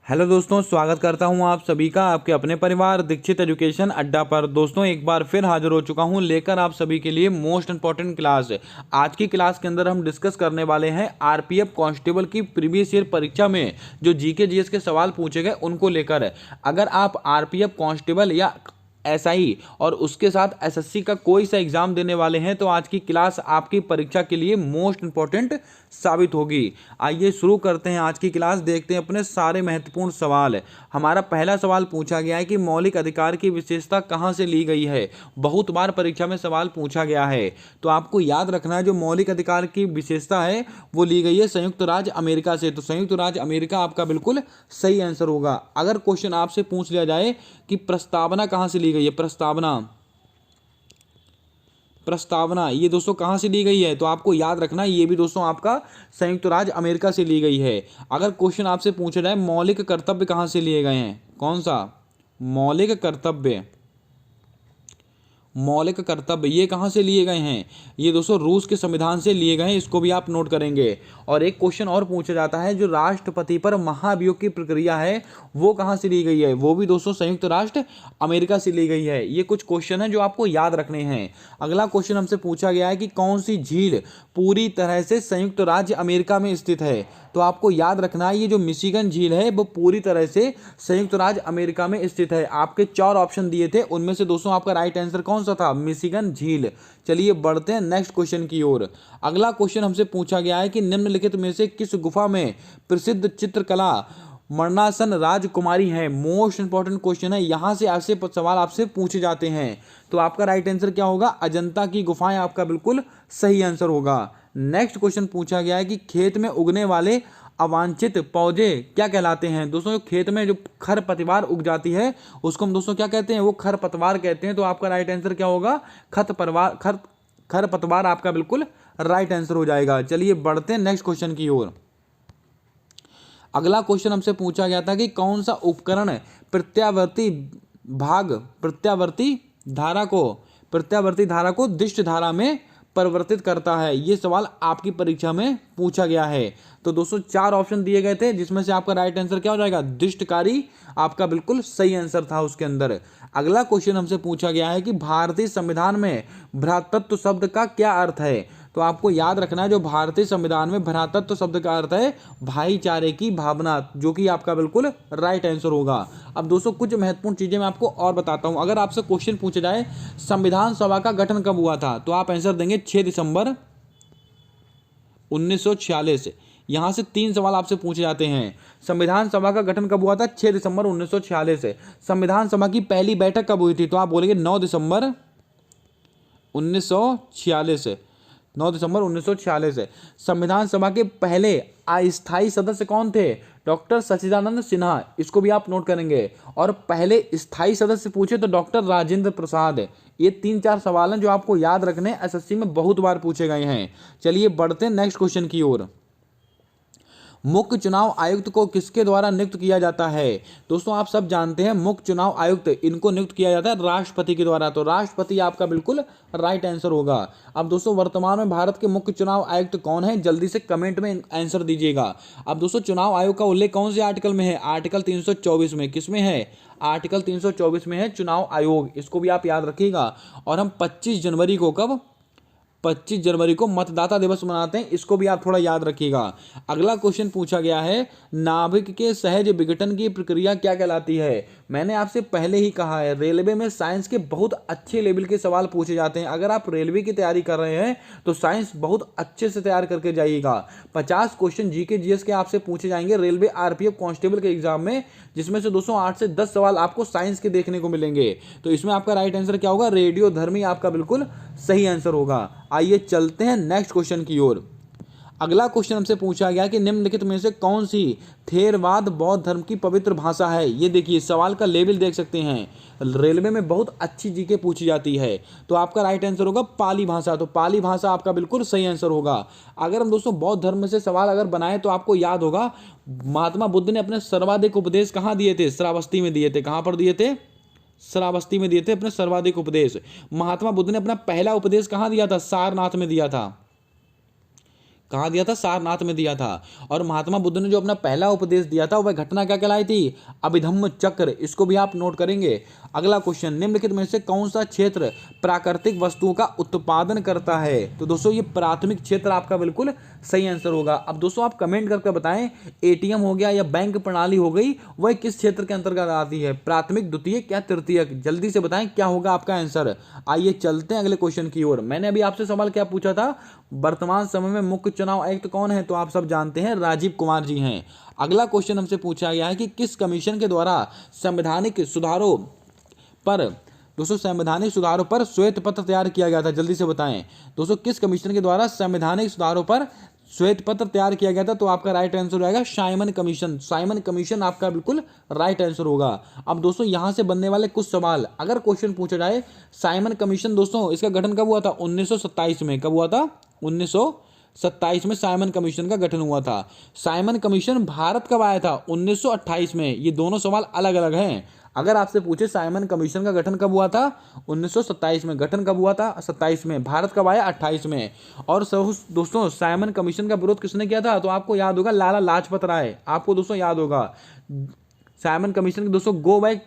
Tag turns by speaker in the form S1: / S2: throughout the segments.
S1: Hello दोस्तों, स्वागत करता हूं आप सभी का आपके अपने परिवार दीक्षित एजुकेशन अड्डा पर। दोस्तों एक बार फिर हाजिर हो चुका हूं लेकर आप सभी के लिए मोस्ट इंपॉर्टेंट क्लास। आज की क्लास के अंदर हम डिस्कस करने वाले हैं आरपीएफ कांस्टेबल की प्रीवियस ईयर परीक्षा में जो जीके जीएस के सवाल पूछे गए उनको लेकर। अगर आप आरपीएफ कांस्टेबल या एसआई और उसके साथ एसएससी का कोई सा एग्जाम देने वाले हैं तो आज की क्लास आपकी परीक्षा के लिए मोस्ट इंपॉर्टेंट साबित होगी। आइए शुरू करते हैं आज की क्लास। देखते हैं अपने सारे महत्वपूर्ण सवाल। हमारा पहला सवाल पूछा गया है कि मौलिक अधिकार की विशेषता कहां से ली गई है। बहुत बार परीक्षा में सवाल पूछा गया है, तो आपको याद रखना है जो मौलिक अधिकार की विशेषता है वो ली गई है संयुक्त राज्य अमेरिका से। तो संयुक्त राज्य अमेरिका आपका बिल्कुल सही आंसर होगा। अगर क्वेश्चन आपसे पूछ लिया जाए कि प्रस्तावना कहां से ली गई है, प्रस्तावना ये दोस्तों कहां से ली गई है, तो आपको याद रखना ये भी दोस्तों आपका संयुक्त राज्य अमेरिका से ली गई है। अगर क्वेश्चन आपसे पूछा जाए मौलिक कर्तव्य कहां से लिए गए हैं, कौन सा मौलिक कर्तव्य ये कहां से लिए गए हैं, ये दोस्तों रूस के संविधान से लिए गए हैं। इसको भी आप नोट करेंगे। और एक क्वेश्चन और पूछा जाता है जो राष्ट्रपति पर महाभियोग की प्रक्रिया है वो कहां से ली गई है, वो भी दोस्तों संयुक्त राष्ट्र अमेरिका से ली गई है। ये कुछ क्वेश्चन है जो आपको याद रखने हैं। अगला क्वेश्चन हमसे पूछा गया है कि कौन सी झील पूरी तरह से संयुक्त राज्य अमेरिका में स्थित है, तो आपको याद रखना है ये जो मिशिगन झील है वो पूरी तरह से संयुक्त राज्य अमेरिका में स्थित है। आपके 4 ऑप्शन दिए थे, उनमें से दोस्तों आपका राइट आंसर कौन सा था, मिशिगन झील। चलिए बढ़ते हैं नेक्स्ट क्वेश्चन की ओर। अगला क्वेश्चन हमसे पूछा गया है कि निम्नलिखित में से किस गुफा में प्रसिद्ध चित्रकला मरणासन राजकुमारी है। मोस्ट इंपॉर्टेंट क्वेश्चन है, यहां से ऐसे सवाल आपसे पूछे जाते हैं। तो आपका राइट आंसर क्या होगा, अजंता की गुफाएं आपका बिल्कुल सही आंसर होगा। नेक्स्ट क्वेश्चन पूछा गया है कि खेत में उगने वाले अवांछित पौधे क्या कहलाते हैं। दोस्तों खेत में जो खरपतवार उग जाती है उसको हम दोस्तों क्या कहते हैं, वो खरपतवार कहते हैं। तो आपका राइट आंसर क्या होगा, खरपतवार आपका बिल्कुल राइट आंसर हो जाएगा। चलिए बढ़ते हैं नेक्स्ट क्वेश्चन की ओर। अगला क्वेश्चन हमसे पूछा गया था कि कौन सा उपकरण प्रत्यावर्ती धारा को दिष्ट धारा में परिवर्तित करता है। ये सवाल आपकी परीक्षा में पूछा गया है। तो दोस्तों 4 ऑप्शन दिए गए थे जिसमें से आपका राइट आंसर क्या हो जाएगा, दिष्टकारी आपका बिल्कुल सही आंसर था उसके अंदर। अगला क्वेश्चन हमसे पूछा गया है कि भारतीय संविधान में भ्रातृत्व शब्द का क्या अर्थ है। तो आपको याद रखना है जो भारतीय संविधान में भ्रातृत्व शब्द का अर्थ है भाईचारे की भावना, जो कि आपका बिल्कुल राइट आंसर होगा। अब दोस्तों कुछ महत्वपूर्ण चीजें मैं आपको और बताता हूं। अगर आपसे क्वेश्चन पूछा जाए संविधान सभा का गठन कब हुआ था, तो आप आंसर देंगे 6 दिसंबर 1946। यहां से 3 सवाल आपसे पूछे जाते हैं। संविधान सभा का गठन कब हुआ था, 6 दिसंबर 1946। संविधान सभा की पहली बैठक कब हुई थी, तो आप बोलेंगे 9 दिसंबर 1946। 9 दिसंबर 1946 है। संविधान सभा के पहले अस्थायी सदस्य कौन थे, डॉक्टर सच्चिदानंद सिन्हा। इसको भी आप नोट करेंगे। और पहले स्थायी सदस्य पूछे तो डॉक्टर राजेंद्र प्रसाद। ये 3-4 सवाल हैं जो आपको याद रखने, एसएससी में बहुत बार पूछे गए हैं। चलिए बढ़ते हैं नेक्स्ट क्वेश्चन की ओर। मुख्य चुनाव आयुक्त को किसके द्वारा नियुक्त किया जाता है। दोस्तों आप सब जानते हैं मुख्य चुनाव आयुक्त इनको नियुक्त किया जाता है राष्ट्रपति के द्वारा। तो राष्ट्रपति आपका बिल्कुल राइट आंसर होगा। अब दोस्तों वर्तमान में भारत के मुख्य चुनाव आयुक्त कौन है, जल्दी से कमेंट में आंसर दीजिएगा। अब दोस्तों चुनाव आयोग का उल्लेख कौन से आर्टिकल में है, आर्टिकल 324 में। किसमें है, आर्टिकल 324 में है चुनाव आयोग। इसको भी आप याद रखिएगा। और हम 25 जनवरी को 25 जनवरी को मतदाता दिवस मनाते हैं, इसको भी आप थोड़ा याद रखिएगा। अगला क्वेश्चन पूछा गया है नाभिक के सहज विघटन की प्रक्रिया क्या कहलाती है। मैंने आपसे पहले ही कहा है रेलवे में साइंस के बहुत अच्छे लेवल के सवाल पूछे जाते हैं। अगर आप रेलवे की तैयारी कर रहे हैं तो साइंस बहुत अच्छे से तैयार करके जाइएगा। 50 क्वेश्चन जीके जीएस के आपसे पूछे जाएंगे रेलवे आरपीएफ कांस्टेबल के एग्जाम में, जिसमें से दोस्तों 8 से 10 सवाल आपको साइंस के देखने को मिलेंगे। तो इसमें आपका राइट आंसर क्या होगा, रेडियोधर्मी आपका बिल्कुल सही आंसर होगा। आइए चलते हैं नेक्स्ट क्वेश्चन की ओर। अगला क्वेश्चन हमसे पूछा गया कि निम्नलिखित में से कौन सी थेरवाद बौद्ध धर्म की पवित्र भाषा है। ये देखिए सवाल का लेवल देख सकते हैं, रेलवे में बहुत अच्छी जीके पूछी जाती है। तो आपका राइट आंसर होगा पाली भाषा। तो पाली भाषा आपका बिल्कुल सही आंसर होगा। अगर हम दोस्तों बौद्ध धर्म में से सवाल अगर बनाए तो आपको याद होगा महात्मा बुद्ध ने अपने सर्वाधिक उपदेश कहाँ दिए थे, श्रावस्ती में दिए थे। कहाँ पर दिए थे, श्रावस्ती में दिए थे अपने सर्वाधिक उपदेश। महात्मा बुद्ध ने अपना पहला उपदेश कहाँ दिया था, सारनाथ में दिया था। कहाँ दिया था? सारनाथ में दिया था। और महात्मा बुद्ध ने जो अपना पहला उपदेश दिया था वह घटना क्या कहलाई थी? अभिधम्म चक्र। इसको भी आप नोट करेंगे। अगला क्वेश्चन, निम्नलिखित में से कौन सा क्षेत्र प्राकृतिक वस्तुओं का उत्पादन करता है? तो दोस्तों ये प्राथमिक क्षेत्र आपका बिल्कुल सही आंसर होगा। अब दोस्तों आप कमेंट करके बताएं, एटीएम हो गया या बैंक प्रणाली हो गई, वह किस क्षेत्र के अंतर्गत आती है? प्राथमिक, द्वितीयक या तृतीयक? जल्दी से बताएं क्या होगा आपका आंसर। आइए चलते हैं अगले क्वेश्चन की ओर। मैंने अभी आपसे सवाल क्या पूछा था? वर्तमान समय में मुख्य चुनाव आयुक्त कौन है? तो आप सब जानते हैं, राजीव कुमार जी हैं। अगला क्वेश्चन हमसे पूछा गया है कि किस कमीशन के द्वारा संवैधानिक सुधारों पर संवैधानिक सुधारों पर श्वेत पत्र तैयार किया गया था? जल्दी से बताएं दोस्तों, किस कमीशन के द्वारा संवैधानिक सुधारों पर श्वेत पत्र तैयार किया गया था? तो आपका राइट आंसर रहेगा साइमन कमीशन। साइमन कमीशन आपका बिल्कुल राइट आंसर होगा। अब दोस्तों यहां से बनने वाले कुछ सवाल, अगर क्वेश्चन पूछा जाए, साइमन कमीशन दोस्तों इसका गठन कब हुआ था? 1927 में। कब हुआ था? 1927 में साइमन कमीशन का गठन हुआ था। साइमन कमीशन भारत कब आया था? 1928 में। ये दोनों सवाल अलग अलग हैं। अगर आपसे पूछे साइमन कमीशन का गठन कब हुआ था? 1927 में। गठन कब हुआ था? 27 में। भारत कब आया? 28 में। और दोस्तों साइमन कमीशन का विरोध किसने किया था? तो आपको याद होगा, लाला लाजपत राय। आपको दोस्तों याद होगा, साइमन कमीशन के दोस्तों गो बैक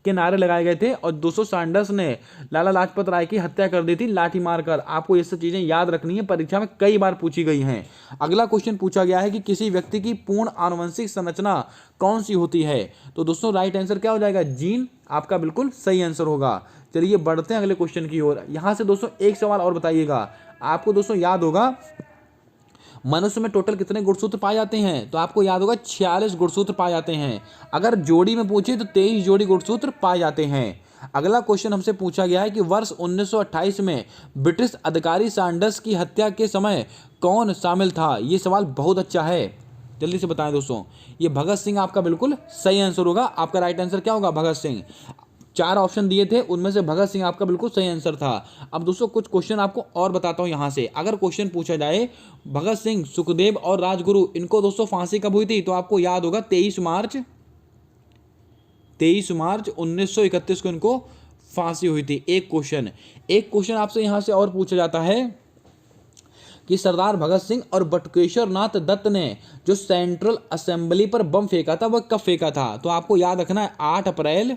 S1: के नारे लगाए गए थे और दोस्तों सैंडर्स ने लाला लाजपत राय की हत्या कर दी थी लाठी मारकर। आपको ये सब चीजें याद रखनी है, परीक्षा में कई बार पूछी गई हैं। अगला क्वेश्चन पूछा गया है कि किसी व्यक्ति की पूर्ण आनुवंशिक संरचना कौन सी होती है? तो दोस्तों राइट आंसर क्या हो जाएगा? जीन आपका बिल्कुल सही आंसर होगा। चलिए बढ़ते हैं अगले क्वेश्चन की ओर। यहां से दोस्तों एक सवाल और बताइएगा। आपको दोस्तों याद होगा, मनुष्य में टोटल कितने गुणसूत्र पाए जाते हैं? तो आपको याद होगा 46 गुणसूत्र पाए जाते हैं। अगर जोड़ी में पूछे तो 23 जोड़ी गुणसूत्र पाए जाते हैं। अगला क्वेश्चन हमसे पूछा गया है कि वर्ष 1928 में ब्रिटिश अधिकारी सैंडर्स की हत्या के समय कौन शामिल था? ये सवाल बहुत अच्छा है, जल्दी से बताएं दोस्तों। ये भगत सिंह आपका बिल्कुल सही आंसर होगा। आपका राइट आंसर क्या होगा? भगत सिंह। 4 ऑप्शन दिए थे, उनमें से भगत सिंह आपका बिल्कुल सही आंसर था। अब दोस्तों कुछ क्वेश्चन आपको और बताता हूं यहां से। अगर क्वेश्चन पूछा जाए भगत सिंह, सुखदेव और राजगुरु, इनको दोस्तों फांसी कब हुई थी? तो आपको याद होगा 23 मार्च 1931 को इनको फांसी हुई थी। एक क्वेश्चन आपसे यहां से और पूछा जाता है कि सरदार भगत सिंह और बटुकेश्वर नाथ दत्त ने जो सेंट्रल असेंबली पर बम फेंका था वह कब फेंका था? तो आपको याद रखना है 8 अप्रैल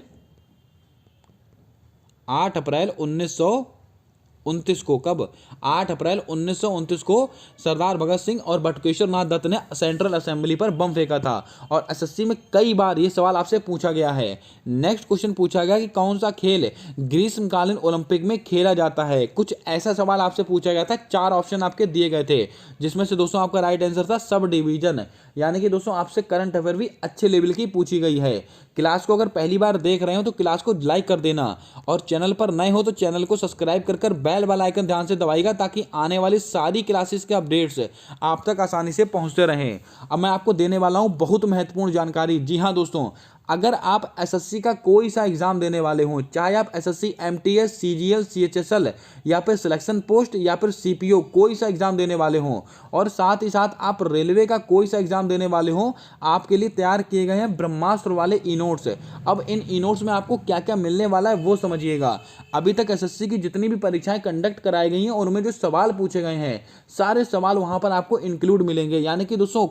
S1: 1929 को। कब? 8 अप्रैल 1929 को सरदार भगत सिंह और बटुकेश्वर नाथ दत्त ने सेंट्रल असेंबली पर बम फेंका था। और एसएससी में कई बार ये सवाल आपसे पूछा गया है। नेक्स्ट क्वेश्चन पूछा गया कि कौन सा खेल ग्रीष्मकालीन ओलंपिक में खेला जाता है? कुछ ऐसा सवाल आपसे पूछा गया था। 4 ऑप्शन आपके दिए गए थे, जिसमें से दोस्तों आपका राइट आंसर था सब डिवीजन। यानी कि दोस्तों आपसे करंट अफेयर भी अच्छे लेवल की पूछी गई है। क्लास को अगर पहली बार देख रहे हो तो क्लास को लाइक कर देना, और चैनल पर नए हो तो चैनल को सब्सक्राइब कर बेल वाला आइकन ध्यान से दबाइएगा, ताकि आने वाली सारी क्लासेस के अपडेट्स आप तक आसानी से पहुंचते रहें। अब मैं आपको देने वाला हूं बहुत महत्वपूर्ण जानकारी। जी हां दोस्तों, अगर आप एसएससी का कोई सा एग्जाम देने वाले हों, चाहे आप एसएससी एमटीएस, सीजीएल, सीएचएसएल या फिर सिलेक्शन पोस्ट या फिर सीपीओ कोई सा एग्जाम देने वाले हों, और साथ ही साथ आप रेलवे का कोई सा एग्जाम देने वाले हों, आपके लिए तैयार किए गए हैं ब्रह्मास्त्र वाले ई नोट्स। अब इन ई नोट्स में आपको क्या क्या मिलने वाला है वो समझिएगा। अभी तक एसएससी की जितनी भी परीक्षाएं कंडक्ट कराई गई हैं उनमें जो सवाल पूछे गए हैं सारे सवाल वहां पर आपको इंक्लूड मिलेंगे। यानी कि दोस्तों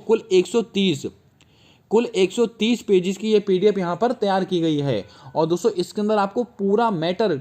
S1: कुल 130 पेजेस की ये पीडीएफ यहाँ पर तैयार की गई है। और दोस्तों इसके अंदर आपको पूरा मैटर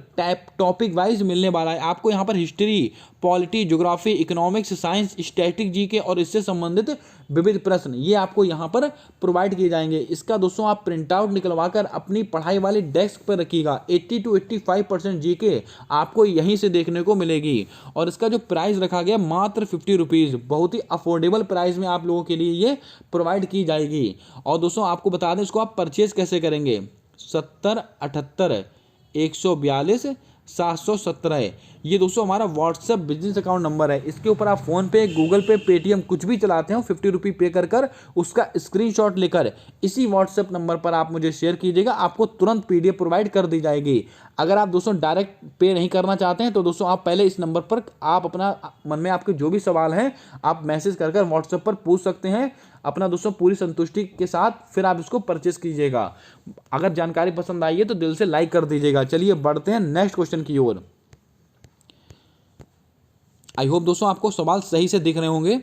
S1: टॉपिक वाइज मिलने वाला है। आपको यहाँ पर history, polity, geography, economics, science, static GK और इससे संबंधित विविध प्रश्न ये आपको यहाँ पर प्रोवाइड किए जाएंगे। इसका दोस्तों आप प्रिंट आउट निकलवा कर अपनी पढ़ाई वाली डेस्क पर रखिएगा। 80 to 85% जीके आपको यहीं से देखने को मिलेगी। और इसका जो प्राइस रखा गया मात्र 50 रुपीज़, बहुत ही अफोर्डेबल प्राइस में आप लोगों के लिए ये प्रोवाइड की जाएगी। और दोस्तों आपको बता दें इसको आप परचेज कैसे करेंगे। 7078-142-717 ये दोस्तों हमारा व्हाट्सएप बिजनेस अकाउंट नंबर है। इसके ऊपर आप फोन पे, गूगल पे, पेटीएम कुछ भी चलाते हो 50 रुपये पे कर उसका स्क्रीनशॉट लेकर इसी व्हाट्सएप नंबर पर आप मुझे शेयर कीजिएगा, आपको तुरंत पीडीएफ प्रोवाइड कर दी जाएगी। अगर आप दोस्तों डायरेक्ट पे नहीं करना चाहते हैं तो दोस्तों आप पहले इस नंबर पर आप अपना मन में आपके जो भी सवाल हैं आप मैसेज कर व्हाट्सएप पर पूछ सकते हैं अपना दोस्तों पूरी संतुष्टि के साथ, फिर आप इसको परचेस कीजिएगा। अगर जानकारी पसंद आई है तो दिल से लाइक कर दीजिएगा। चलिए बढ़ते हैं नेक्स्ट क्वेश्चन की ओर। आई होप दोस्तों आपको सवाल सही से दिख रहे होंगे।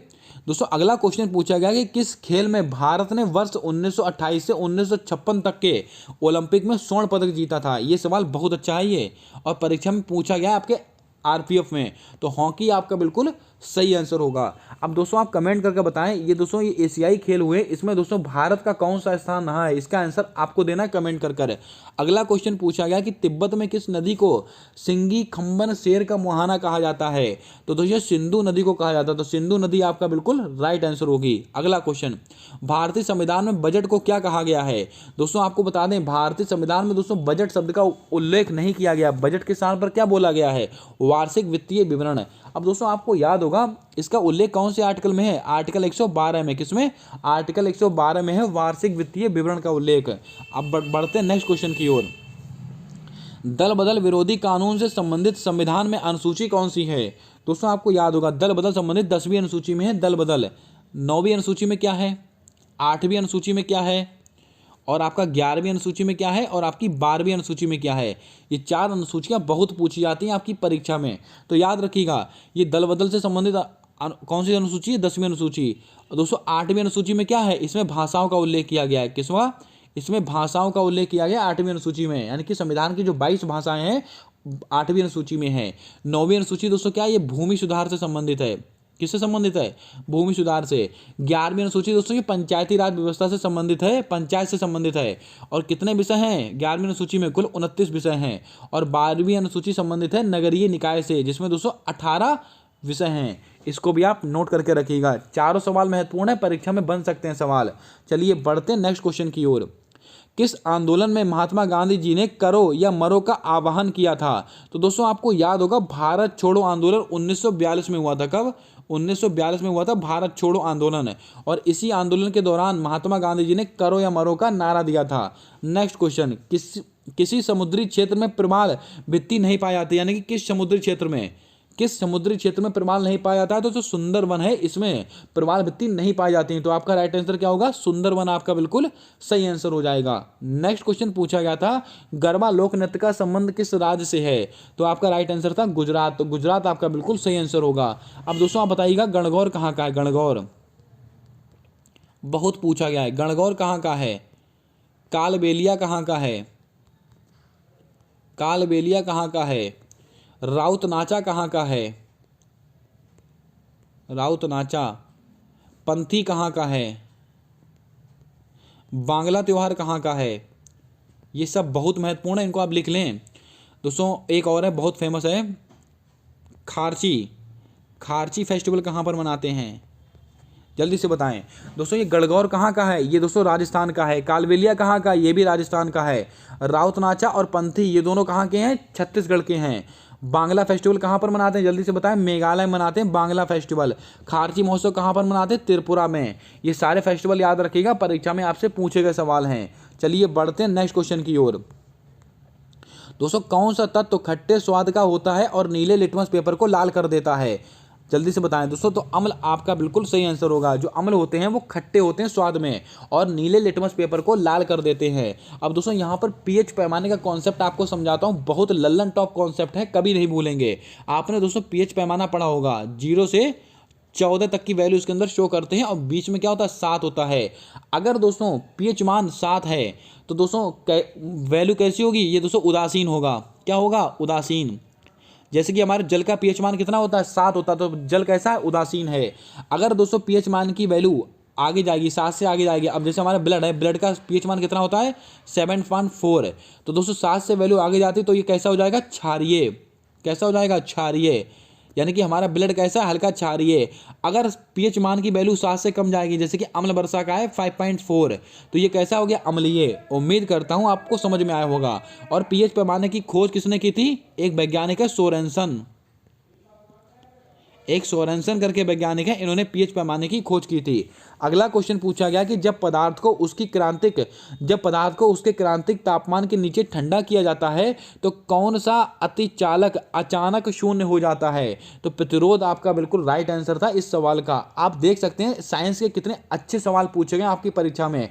S1: दोस्तों अगला क्वेश्चन पूछा गया कि किस खेल में भारत ने वर्ष 1928 से 1956 तक के ओलंपिक में स्वर्ण पदक जीता था। ये सवाल बहुत अच्छा है ये, और परीक्षा में पूछा गया है आपके आरपीएफ में। तो हॉकी आपका बिल्कुल सही आंसर होगा। अब दोस्तों आप कमेंट करके बताएं, ये दोस्तों ये एशियाई खेल हुए, इसमें दोस्तों भारत का कौन सा स्थान रहा है, इसका आंसर आपको देना है कमेंट कर। अगला क्वेश्चन पूछा गया कि तिब्बत में किस नदी को सिंगी खंबन शेर का मुहाना कहा जाता है। तो दोस्तों सिंधु नदी को कहा जाता है, तो सिंधु नदी आपका बिल्कुल राइट आंसर होगी। अगला क्वेश्चन, भारतीय संविधान में बजट को क्या कहा गया है। दोस्तों आपको बता दें, भारतीय संविधान में दोस्तों बजट शब्द का उल्लेख नहीं किया गया। बजट के स्थान पर क्या बोला गया है, वार्षिक वित्तीय विवरण। अब दोस्तों आपको याद होगा इसका उल्लेख कौन से आर्टिकल में है, आर्टिकल 112 में। किसमें, आर्टिकल 112 में है वार्षिक वित्तीय विवरण का उल्लेख। अब बढ़ते हैं नेक्स्ट क्वेश्चन की ओर। दल बदल विरोधी कानून से संबंधित संविधान में अनुसूची कौन सी है। दोस्तों आपको याद होगा दल बदल संबंधित 10वीं अनुसूची में है दल बदल, 9वीं अनुसूची में क्या है, 8वीं अनुसूची में क्या है, और आपका 11वीं अनुसूची में क्या है, और आपकी 12वीं अनुसूची में क्या है। ये 4 अनुसूचियां बहुत पूछी जाती हैं आपकी परीक्षा में, तो याद रखिएगा। ये दल बदल से संबंधित कौन सी अनुसूची है, 10वीं अनुसूची। दोस्तों 8वीं अनुसूची में क्या है, इसमें भाषाओं का उल्लेख किया गया है। किसवा, इसमें भाषाओं का उल्लेख किया गया 8वीं अनुसूची में, यानी कि संविधान की जो 22 भाषाएं हैं 8वीं अनुसूची में है। 9वीं अनुसूची दोस्तों क्या है, ये भूमि सुधार से संबंधित है। किससे संबंधित है, भूमि सुधार से। 11वीं अनुसूची दोस्तों ये पंचायती राज व्यवस्था से संबंधित है, पंचायत से संबंधित है। और कितने विषय हैं 11वीं अनुसूची में, कुल 29 विषय हैं। और 12वीं अनुसूची संबंधित है नगरीय निकाय से, जिसमें दोस्तों 18 विषय हैं। इसको भी आप नोट करके रखिएगा। चारों सवाल महत्वपूर्ण है, परीक्षा में बन सकते हैं सवाल। चलिए बढ़ते हैं नेक्स्ट क्वेश्चन की ओर। किस आंदोलन में महात्मा गांधी जी ने करो या मरो का आह्वान किया था। तो दोस्तों आपको याद होगा भारत छोड़ो आंदोलन 1942 में हुआ था। कब, 1942 में हुआ था भारत छोड़ो आंदोलन। और इसी आंदोलन के दौरान महात्मा गांधी जी ने करो या मरो का नारा दिया था। नेक्स्ट क्वेश्चन, किसी समुद्री क्षेत्र में प्रमाल भित्ति नहीं पाई जाती, यानी कि किस समुद्री क्षेत्र में, किस समुद्री क्षेत्र में प्रमाल नहीं पाया जाता है। तो जो सुंदरवन है इसमें प्रमाल भित्ति नहीं पाई जाती है। तो आपका राइट आंसर क्या होगा, सुंदरवन आपका बिल्कुल सही आंसर हो जाएगा। नेक्स्ट क्वेश्चन पूछा गया था गरबा लोक नृत्य का संबंध किस राज्य से है। तो आपका राइट आंसर था गुजरात। तो गुजरात आपका बिल्कुल सही आंसर होगा। अब दोस्तों आप बताइएगा गणगौर कहाँ का है। गणगौर बहुत पूछा गया है, गणगौर कहाँ का है। कालबेलिया कहाँ का है, कालबेलिया कहाँ का है। राउत नाचा कहाँ का है, राउत नाचा। पंथी कहाँ का है, बांग्ला त्योहार कहाँ का है। ये सब बहुत महत्वपूर्ण है, इनको आप लिख लें। दोस्तों एक और है बहुत फेमस है, खारची। खारची फेस्टिवल कहाँ पर मनाते हैं, जल्दी से बताएं। दोस्तों ये गणगौर कहाँ का है, ये दोस्तों राजस्थान का है। कालबेलिया कहाँ का, ये भी राजस्थान का है। राउत नाचा और पंथी ये दोनों कहाँ के हैं, छत्तीसगढ़ के हैं। बांग्ला फेस्टिवल कहाँ पर मनाते हैं, जल्दी से बताएं। मेघालय मनाते हैं बांग्ला फेस्टिवल। खारची महोत्सव कहाँ पर मनाते हैं, त्रिपुरा में। ये सारे फेस्टिवल याद रखिएगा, परीक्षा में आपसे पूछे गए सवाल हैं। चलिए बढ़ते हैं नेक्स्ट क्वेश्चन की ओर। दोस्तों कौन सा तत्व खट्टे स्वाद का होता है और नीले लिटमस पेपर को लाल कर देता है, जल्दी से बताएं दोस्तों। तो अम्ल आपका बिल्कुल सही आंसर होगा। जो अम्ल होते हैं वो खट्टे होते हैं स्वाद में, और नीले लिटमस पेपर को लाल कर देते हैं। अब दोस्तों यहाँ पर पीएच पैमाने का कॉन्सेप्ट आपको समझाता हूँ, बहुत लल्लन टॉप कॉन्सेप्ट है, कभी नहीं भूलेंगे। आपने दोस्तों पीएच पैमाना पढ़ा होगा, 0 से 14 तक की वैल्यू इसके अंदर शो करते हैं, और बीच में क्या होता है, 7 होता है। अगर दोस्तों पीएच मान 7 है तो दोस्तों वैल्यू कैसी होगी, ये दोस्तों उदासीन होगा। क्या होगा, उदासीन। जैसे कि हमारे जल का पीएच मान कितना होता है, 7 होता है, तो जल कैसा है, उदासीन है। अगर दोस्तों पीएच मान की वैल्यू आगे जाएगी, 7 से आगे जाएगी। अब जैसे हमारा ब्लड है, ब्लड का पीएच मान कितना होता है, 7.4। तो दोस्तों 7 से वैल्यू आगे जाती है तो ये कैसा हो जाएगा, क्षारीय। कैसा हो जाएगा, क्षारीय। यानी कि हमारा ब्लड कैसा है, हल्का क्षारीय। अगर पीएच मान की वैल्यू 7 से कम जाएगी, जैसे कि अम्ल वर्षा का है 5.4, तो ये कैसा हो गया, अम्लीय। उम्मीद करता हूं आपको समझ में आया होगा। और पीएच पैमाने की खोज किसने की थी, एक वैज्ञानिक है सोरेनसन। एक सोरेनसन करके वैज्ञानिक है, इन्होंने पीएच पैमाने की खोज की थी। अगला क्वेश्चन पूछा गया कि जब पदार्थ को उसके क्रांतिक तापमान के नीचे ठंडा किया जाता है तो कौन सा अतिचालक अचानक शून्य हो जाता है? तो प्रतिरोध आपका बिल्कुल राइट आंसर था इस सवाल का। आप देख सकते हैं साइंस के कितने अच्छे सवाल पूछे गए आपकी परीक्षा में।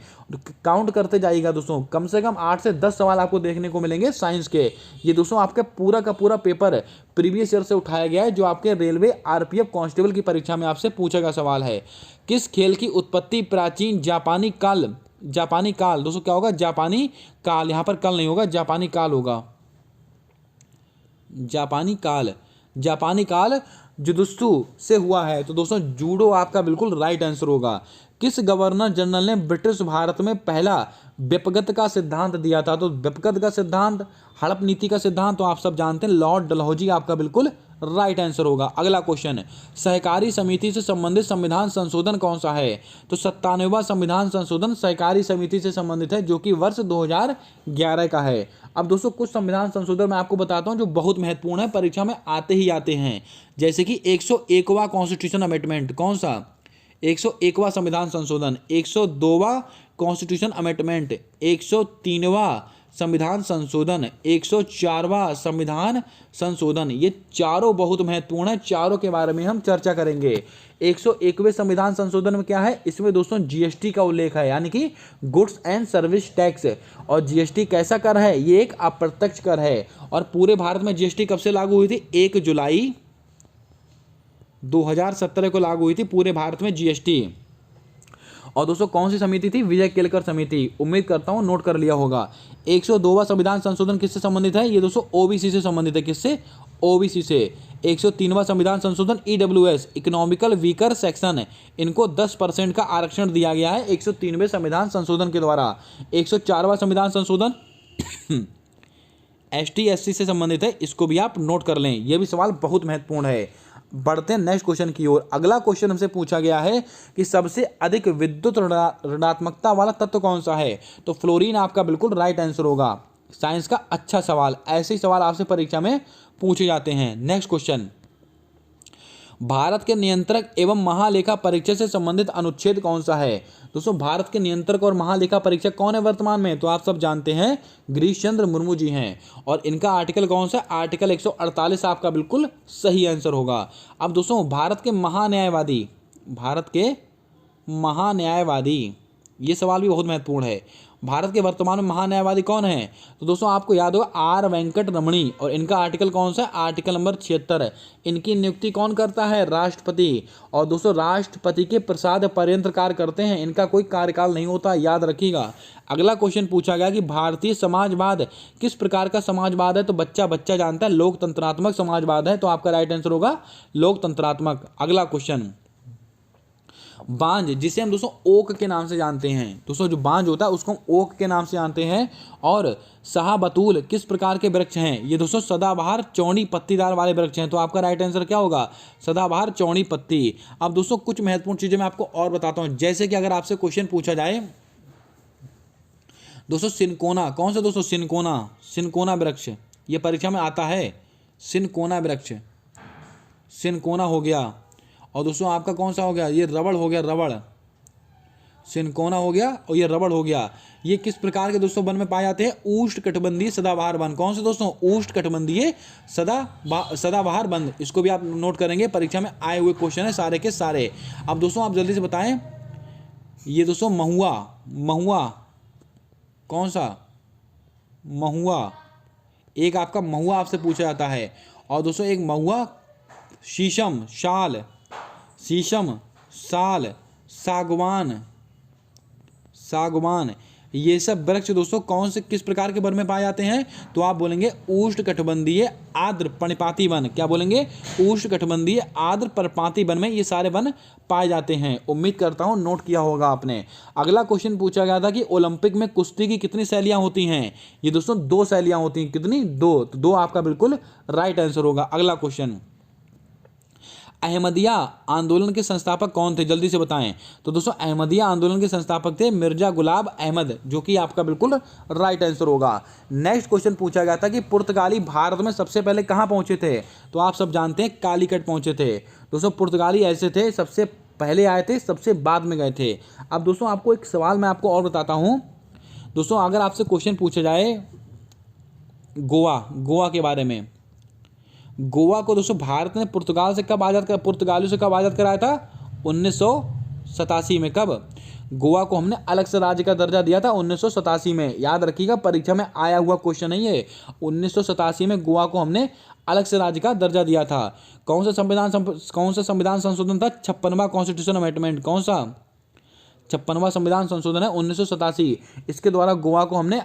S1: काउंट करते जाइएगा दोस्तों, कम से कम 8 से 10 सवाल आपको देखने को मिलेंगे साइंस के। ये दोस्तों आपका पूरा का पूरा पेपर प्रीवियस ईयर से उठाया गया है, जो आपके रेलवे आरपीएफ कांस्टेबल की परीक्षा में आपसे पूछा गया सवाल है। किस खेल की उत्पत्ति प्राचीन जापानी काल दोस्तों क्या होगा? जापानी काल, यहां पर कल नहीं होगा, जापानी काल होगा। जापानी काल जुजुत्सु से हुआ है। तो दोस्तों जूडो आपका बिल्कुल राइट आंसर होगा। किस गवर्नर जनरल ने ब्रिटिश भारत में पहला व्यपगत का सिद्धांत दिया था? तो व्यपगत का सिद्धांत, हड़प नीति का सिद्धांत तो आप सब जानते हैं, लॉर्ड डलहौजी आपका बिल्कुल राइट आंसर होगा। अगला क्वेश्चन, सहकारी समिति से संबंधित संविधान संशोधन कौन सा है? तो 97वां संविधान संशोधन सहकारी समिति से संबंधित है, जो कि वर्ष 2011 का है। अब दोस्तों कुछ संविधान संशोधन मैं आपको बताता हूं जो बहुत महत्वपूर्ण है, परीक्षा में आते ही आते हैं। जैसे कि 101वां कॉन्स्टिट्यूशन अमेंडमेंट, कौन सा? 101वां संविधान संशोधन, 102वां कॉन्स्टिट्यूशन अमेंडमेंट, 103वां संविधान संशोधन, 104वां संविधान संशोधन। ये चारों बहुत महत्वपूर्ण है, चारों के बारे में हम चर्चा करेंगे। 101वें संविधान संशोधन में क्या है? इसमें दोस्तों जीएसटी का उल्लेख है, यानी कि गुड्स एंड सर्विस टैक्स। और जीएसटी कैसा कर है? ये एक अप्रत्यक्ष कर है। और पूरे भारत में जीएसटी कब से लागू हुई थी? 1 जुलाई 2017 को लागू हुई थी पूरे भारत में जीएसटी। और दोस्तों कौन सी समिति थी? विजय केलकर समिति। उम्मीद करता हूं नोट कर लिया होगा। 102वां संविधान संशोधन किससे संबंधित है? ये दोस्तों ओबीसी से संबंधित है। किससे? ओबीसी से। 103वां संविधान संशोधन ईडब्ल्यूएस, इकोनॉमिकल वीकर सेक्शन, इनको 10% का आरक्षण दिया गया है 103वें संविधान संशोधन के द्वारा। 104वां संविधान संशोधन एसटी एससी से संबंधित है, इसको भी आप नोट कर लें, यह भी सवाल बहुत महत्वपूर्ण है। बढ़ते हैं नेक्स्ट क्वेश्चन की ओर। अगला क्वेश्चन हमसे पूछा गया है कि सबसे अधिक विद्युत ऋणात्मकता वाला तत्व कौन सा है? तो फ्लोरीन आपका बिल्कुल राइट आंसर होगा। साइंस का अच्छा सवाल, ऐसे ही सवाल आपसे परीक्षा में पूछे जाते हैं। नेक्स्ट क्वेश्चन, भारत के नियंत्रक एवं महालेखा परीक्षक से संबंधित अनुच्छेद कौन सा है? दोस्तों भारत के नियंत्रक और महालेखा परीक्षक कौन है वर्तमान में? तो आप सब जानते हैं गिरीश चंद्र मुर्मू जी हैं। और इनका आर्टिकल कौन सा? आर्टिकल 148 आपका बिल्कुल सही आंसर होगा। अब दोस्तों भारत के महान्यायवादी, ये सवाल भी बहुत महत्वपूर्ण है। भारत के वर्तमान में महान्यायवादी कौन है? तो दोस्तों आपको याद होगा आर वेंकट रमणी। और इनका आर्टिकल कौन सा? Article number 76। इनकी नियुक्ति कौन करता है? राष्ट्रपति। और दोस्तों राष्ट्रपति के प्रसाद पर्यंत कार्य करते हैं, इनका कोई कार्यकाल नहीं होता, याद रखिएगा। अगला क्वेश्चन पूछा गया कि भारतीय समाजवाद किस प्रकार का समाजवाद है? तो बच्चा जानता है, लोकतंत्रात्मक समाजवाद है। तो आपका राइट आंसर होगा लोकतंत्रात्मक। अगला क्वेश्चन, बांज, जिसे हम दोस्तों ओक के नाम से जानते हैं। दोस्तों जो बांज होता है उसको हम ओक के नाम से जानते हैं। और शाहबतूल किस प्रकार के वृक्ष हैं? ये दोस्तों सदाबहार चौड़ी पत्तीदार वाले वृक्ष हैं। तो आपका राइट आंसर क्या होगा? सदाबहार चौड़ी पत्ती। अब दोस्तों कुछ महत्वपूर्ण चीजें मैं आपको और बताता हूं, जैसे कि अगर आपसे क्वेश्चन पूछा जाए दोस्तों सिनकोना, कौन सा दोस्तों? सिनकोना वृक्ष, ये परीक्षा में आता है। सिनकोना वृक्ष, सिनकोना हो गया। और दोस्तों आपका कौन सा हो गया? ये रबड़ हो गया, रबड़। सिनकोना हो गया और ये रबड़ हो गया। ये किस प्रकार के दोस्तों वन में पाए जाते हैं? उष्णकटिबंधीय सदाबहार वन। कौन से दोस्तों? उष्णकटिबंधीय सदाबहार वन। इसको भी आप नोट करेंगे, परीक्षा में आए हुए क्वेश्चन है सारे के सारे। अब दोस्तों आप जल्दी से बताएं, ये दोस्तों महुआ कौन सा? महुआ, एक आपका महुआ आपसे पूछा जाता है। और दोस्तों एक महुआ, शीशम, साल, सागवान, ये सब वृक्ष दोस्तों कौन से किस प्रकार के वन में पाए जाते हैं? तो आप बोलेंगे उष्णकटिबंधीय आर्द्र पर्णपाती वन। क्या बोलेंगे? उष्णकटिबंधीय आर्द्र पर्णपाती वन में ये सारे वन पाए जाते हैं। उम्मीद करता हूं नोट किया होगा आपने। अगला क्वेश्चन पूछा गया था कि ओलंपिक में कुश्ती की कितनी शैलियां होती हैं? ये दोस्तों 2 शैलियां होती हैं। कितनी? 2। तो 2 आपका बिल्कुल राइट आंसर होगा। अगला क्वेश्चन, अहमदिया आंदोलन के संस्थापक कौन थे? जल्दी से बताएं। तो दोस्तों अहमदिया आंदोलन के संस्थापक थे मिर्जा गुलाब अहमद, जो कि आपका बिल्कुल राइट आंसर होगा। नेक्स्ट क्वेश्चन पूछा गया था कि पुर्तगाली भारत में सबसे पहले कहां पहुंचे थे? तो आप सब जानते हैं कालीकट पहुंचे थे। दोस्तों पुर्तगाली ऐसे थे, सबसे पहले आए थे, सबसे बाद में गए थे। अब दोस्तों आपको एक सवाल मैं आपको और बताता हूँ। दोस्तों अगर आपसे क्वेश्चन पूछा जाए गोवा के बारे में, गोवा को दोस्तों भारत ने पुर्तगालियों से कब आज़ाद कराया था? 1987 में। कब? गोवा को हमने अलग से राज्य का दर्जा दिया था 1987 में। याद रखिएगा, परीक्षा में आया हुआ क्वेश्चन नहीं है। 1987 में गोवा को हमने अलग से राज्य का दर्जा दिया था। कौन सा संविधान संशोधन था? 56वां कॉन्स्टिट्यूशन अमेंडमेंट। कौन सा? 56वां संविधान संशोधन है 1987। इसके द्वारा गोवा को हमने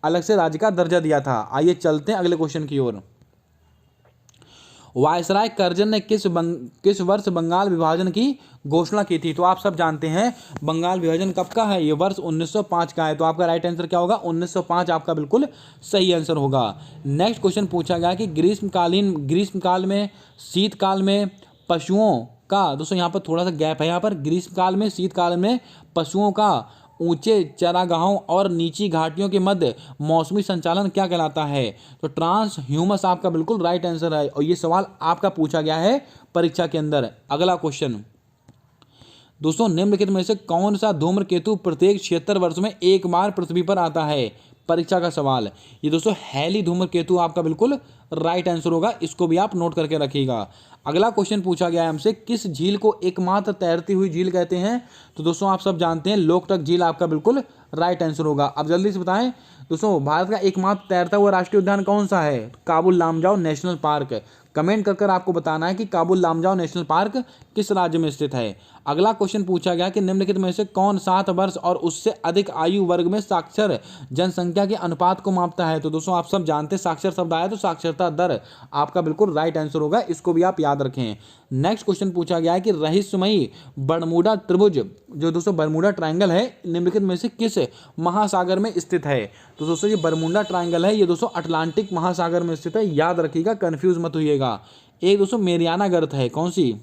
S1: अलग से राज्य का दर्जा दिया था। आइए चलते हैं अगले क्वेश्चन की ओर। वायसराय कर्जन ने किस वर्ष बंगाल विभाजन की घोषणा की थी? तो आप सब जानते हैं बंगाल विभाजन कब का है, ये वर्ष 1905 का है। तो आपका राइट आंसर क्या होगा? 1905 आपका बिल्कुल सही आंसर होगा। नेक्स्ट क्वेश्चन पूछा गया कि ग्रीष्मकाल में शीतकाल में पशुओं का, दोस्तों यहाँ पर थोड़ा सा गैप है, यहाँ पर ग्रीष्मकाल में शीतकाल में पशुओं का ऊंचे चरागाहों और नीची घाटियों के मध्य मौसमी संचालन क्या कहलाता है? तो ट्रांस ह्यूमस आपका बिल्कुल राइट आंसर है, और ये सवाल आपका पूछा गया है परीक्षा के अंदर। अगला क्वेश्चन दोस्तों, निम्नलिखित में से कौन सा धूम्रकेतु प्रत्येक 76 वर्ष में एक बार पृथ्वी पर आता है? परीक्षा का सवाल। ये दोस्तों हैली धूम्रकेतु आपका बिल्कुल राइट आंसर होगा, इसको भी आप नोट करके रखिएगा। अगला क्वेश्चन पूछा गया है हमसे, किस झील को एकमात्र तैरती हुई झील कहते हैं? तो दोस्तों आप सब जानते हैं लोकटक झील आपका बिल्कुल राइट आंसर होगा। अब जल्दी से बताएं दोस्तों, भारत का एकमात्र तैरता हुआ राष्ट्रीय उद्यान कौन सा है? Kabul Lamjao national park. Comment कर आपको बताना है कि काबुल लामजाओ नेशनल पार्क किस राज्य में स्थित है। अगला क्वेश्चन पूछा गया कि निम्नलिखित में से कौन 7 वर्ष और उससे अधिक आयु वर्ग में साक्षर जनसंख्या के अनुपात को मापता है? तो दोस्तों आप सब जानते हैं साक्षर शब्द आया तो साक्षरता दर आपका बिल्कुल राइट आंसर होगा, इसको भी आप याद रखें। नेक्स्ट क्वेश्चन पूछा गया है कि रहस्यमयी बरमूडा त्रिभुज, जो दोस्तों बरमूडा ट्रायंगल है, निम्नलिखित में से किस महासागर में स्थित है? तो दोस्तों ये बरमूडा ट्रायंगल है, ये दोस्तों अटलांटिक महासागर में स्थित है, याद रखिएगा, कंफ्यूज मत होइएगा। एक दोस्तों मेरियाना गर्त है, कौन सी?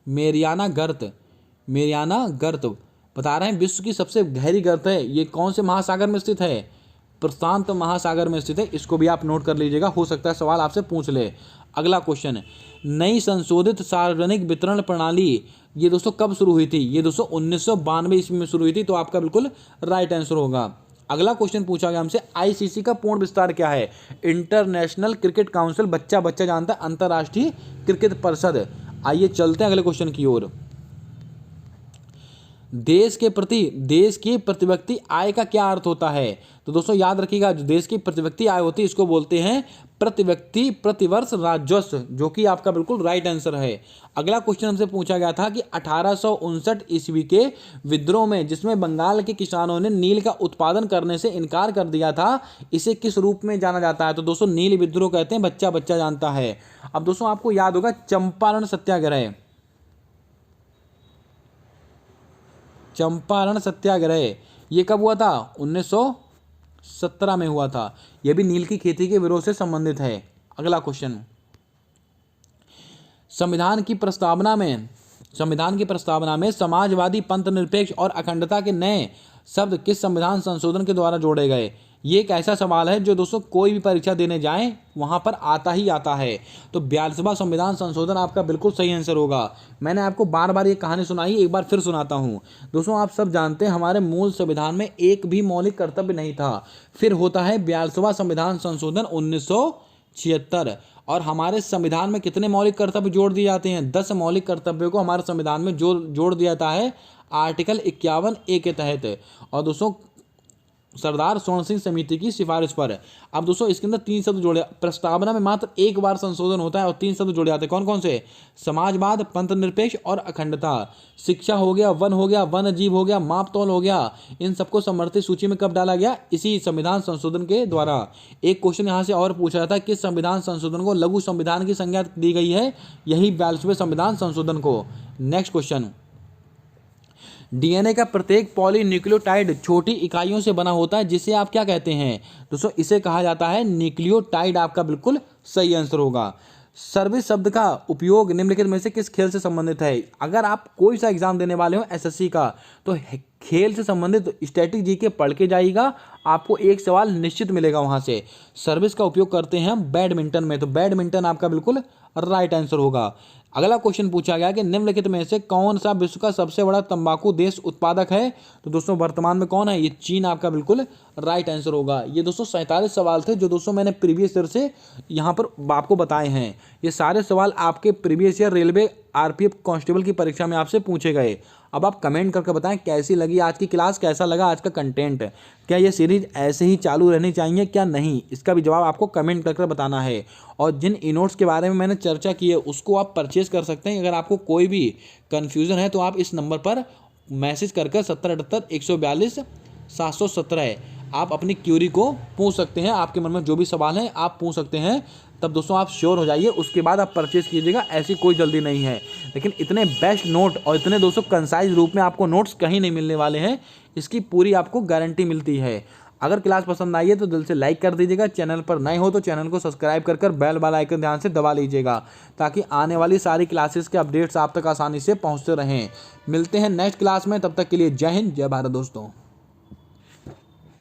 S1: मेरियाना गर्त बता रहे हैं विश्व की सबसे गहरी गर्त है। ये कौन से महासागर में स्थित है? प्रशांत महासागर में स्थित है, इसको भी आप नोट कर लीजिएगा, हो सकता है सवाल आपसे पूछ ले। अगला क्वेश्चन, नई संशोधित सार्वजनिक वितरण प्रणाली ये दोस्तों कब शुरू हुई थी? ये दोस्तों 1992 ईस्वी में शुरू हुई थी, तो आपका बिल्कुल राइट आंसर होगा। अगला क्वेश्चन पूछा गया हमसे, आईसीसी का पूर्ण विस्तार क्या है? इंटरनेशनल क्रिकेट काउंसिल, बच्चा जानता है, अंतर्राष्ट्रीय क्रिकेट परिषद। आइए चलते हैं अगले क्वेश्चन की ओर। देश के प्रति व्यक्ति आय का क्या अर्थ होता है? तो दोस्तों याद रखिएगा, जो देश की प्रति व्यक्ति आय होती है इसको बोलते हैं प्रति व्यक्ति प्रतिवर्ष राजस्व, जो कि आपका बिल्कुल राइट आंसर है। अगला क्वेश्चन हमसे पूछा गया था कि 1859 ईस्वी के विद्रोह में, जिसमें बंगाल के किसानों ने नील का उत्पादन करने से इनकार कर दिया था, इसे किस रूप में जाना जाता है? तो दोस्तों नील विद्रोह कहते हैं, बच्चा जानता है। अब दोस्तों आपको याद होगा चंपारण सत्याग्रह ये कब हुआ था? 1917 में हुआ था। यह भी नील की खेती के विरोध से संबंधित है। अगला क्वेश्चन, संविधान की प्रस्तावना में समाजवादी, पंथ निरपेक्ष और अखंडता के नए शब्द किस संविधान संशोधन के द्वारा जोड़े गए? ये एक ऐसा सवाल है जो दोस्तों कोई भी परीक्षा देने जाएं वहां पर आता ही आता है। तो 42वां संविधान संशोधन आपका बिल्कुल सही आंसर होगा। मैंने आपको बार बार ये कहानी सुनाई, एक बार फिर सुनाता हूँ। दोस्तों आप सब जानते हैं हमारे मूल संविधान में एक भी मौलिक कर्तव्य नहीं था, फिर होता है 42वां संविधान संशोधन 1976, और हमारे संविधान में कितने मौलिक कर्तव्य जोड़ दिए जाते हैं? 10 मौलिक कर्तव्यों को हमारे संविधान में जोड़ दिया जाता है आर्टिकल 51A के तहत, और दोस्तों सरदार स्वर्ण सिंह समिति की सिफारिश पर। अब दोस्तों इसके अंदर 3 शब्द जोड़े, प्रस्तावना में मात्र एक बार संशोधन होता है और 3 शब्द जोड़े जाते हैं। कौन कौन से? समाजवाद, पंथ निरपेक्ष और अखंडता। शिक्षा हो गया, वन हो गया, वन जीव हो गया, माप तौल हो गया। इन सबको समर्थित सूची में कब डाला गया? इसी संविधान संशोधन के द्वारा। एक क्वेश्चन यहाँ से और पूछा था, किस संविधान संशोधन को लघु संविधान की संज्ञा दी गई है? यही 42वें संविधान संशोधन को। नेक्स्ट क्वेश्चन, डीएनए का प्रत्येक पॉलीन्यूक्लियोटाइड छोटी इकाइयों से बना होता है, जिसे आप क्या कहते हैं? दोस्तों इसे कहा जाता है न्यूक्लियोटाइड, आपका बिल्कुल सही आंसर होगा। सर्विस शब्द का उपयोग निम्नलिखित में से किस खेल से संबंधित है? अगर आप कोई सा एग्जाम देने वाले हो एसएससी का, तो खेल से संबंधित स्टैटिक जीके पढ़ के जाइएगा, आपको एक सवाल निश्चित मिलेगा वहां से। सर्विस का उपयोग करते हैं हम बैडमिंटन में, तो बैडमिंटन आपका बिल्कुल राइट आंसर होगा। अगला क्वेश्चन पूछा गया कि निम्नलिखित में से कौन सा विश्व का सबसे बड़ा तंबाकू देश उत्पादक है। तो दोस्तों वर्तमान में कौन है, ये चीन आपका बिल्कुल राइट आंसर होगा। ये दोस्तों 47 सवाल थे जो दोस्तों मैंने प्रीवियस ईयर से यहाँ पर आपको बताए हैं। ये सारे सवाल आपके previous year railway RPF constable की परीक्षा में आपसे पूछे गए। अब आप कमेंट करके बताएं कैसी लगी आज की क्लास, कैसा लगा आज का कंटेंट, क्या ये सीरीज ऐसे ही चालू रहनी चाहिए क्या नहीं, इसका भी जवाब आपको कमेंट करके बताना है। और जिन ई नोट्स के बारे में मैंने चर्चा की है उसको आप परचेज कर सकते हैं। अगर आपको कोई भी कन्फ्यूज़न है तो आप इस नंबर पर मैसेज करके 7078-142-717 आप अपनी क्यूरी को पूछ सकते हैं। आपके मन में जो भी सवाल है आप पूछ सकते हैं। तब दोस्तों आप श्योर हो जाइए, उसके बाद आप परचेज कीजिएगा, ऐसी कोई जल्दी नहीं है। लेकिन इतने बेस्ट नोट और इतने दोस्तों कंसाइज रूप में आपको नोट्स कहीं नहीं मिलने वाले हैं, इसकी पूरी आपको गारंटी मिलती है। अगर क्लास पसंद आई है तो दिल से लाइक कर दीजिएगा। चैनल पर नए हो तो चैनल को सब्सक्राइब कर बेल वाला आइकन ध्यान से दबा लीजिएगा, ताकि आने वाली सारी क्लासेस के अपडेट्स आप तक आसानी से पहुंचते रहें। मिलते हैं नेक्स्ट क्लास में, तब तक के लिए जय हिंद, जय भारत दोस्तों।